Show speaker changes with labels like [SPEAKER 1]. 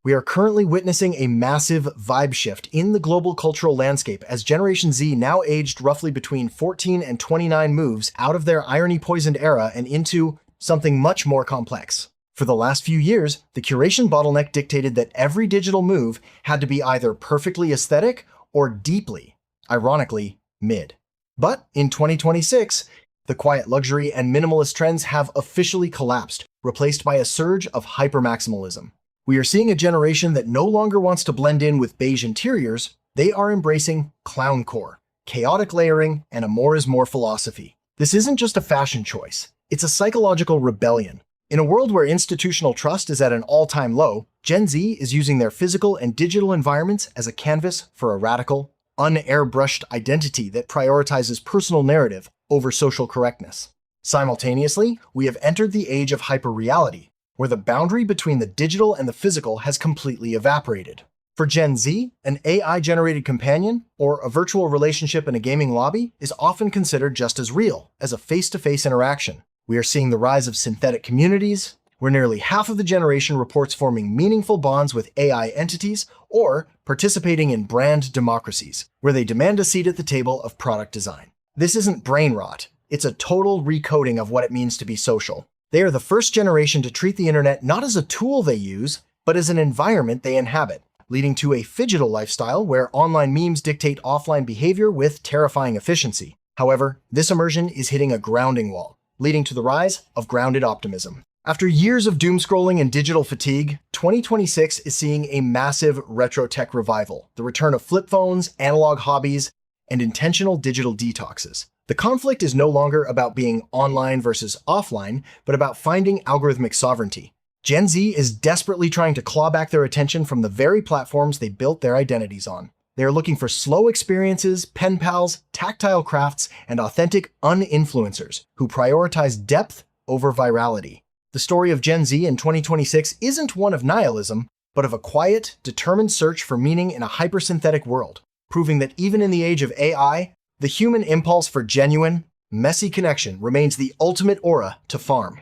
[SPEAKER 1] We are currently witnessing a massive vibe shift in the global cultural landscape as Generation Z, now aged roughly between 14 and 29, moves out of their irony-poisoned era and into something much more complex. For the last few years, the curation bottleneck dictated that every digital move had to be either perfectly aesthetic or deeply, ironically, mid. But in 2026, the quiet luxury and minimalist trends have officially collapsed, replaced by a surge of hypermaximalism. We are seeing a generation that no longer wants to blend in with beige interiors. They are embracing clowncore, chaotic layering, and a more is more philosophy. This isn't just a fashion choice. It's a psychological rebellion. In a world where institutional trust is at an all-time low, Gen Z is using their physical and digital environments as a canvas for a radical, un-airbrushed identity that prioritizes personal narrative over social correctness. Simultaneously, we have entered the age of hyperreality, where the boundary between the digital and the physical has completely evaporated. For Gen Z, an AI-generated companion or a virtual relationship in a gaming lobby is often considered just as real as a face-to-face interaction. We are seeing the rise of synthetic communities, where nearly half of the generation reports forming meaningful bonds with AI entities or participating in brand democracies, where they demand a seat at the table of product design. This isn't brain rot. It's a total recoding of what it means to be social. They are the first generation to treat the internet not as a tool they use, but as an environment they inhabit, leading to a phygital lifestyle where online memes dictate offline behavior with terrifying efficiency. However, this immersion is hitting a grounding wall, leading to the rise of grounded optimism. After years of doom-scrolling and digital fatigue, 2026 is seeing a massive retro tech revival, the return of flip phones, analog hobbies, and intentional digital detoxes. The conflict is no longer about being online versus offline, but about finding algorithmic sovereignty. Gen Z is desperately trying to claw back their attention from the very platforms they built their identities on. They are looking for slow experiences, pen pals, tactile crafts, and authentic un-influencers who prioritize depth over virality. The story of Gen Z in 2026 isn't one of nihilism, but of a quiet, determined search for meaning in a hypersynthetic world, proving that even in the age of AI, the human impulse for genuine, messy connection remains the ultimate aura to farm.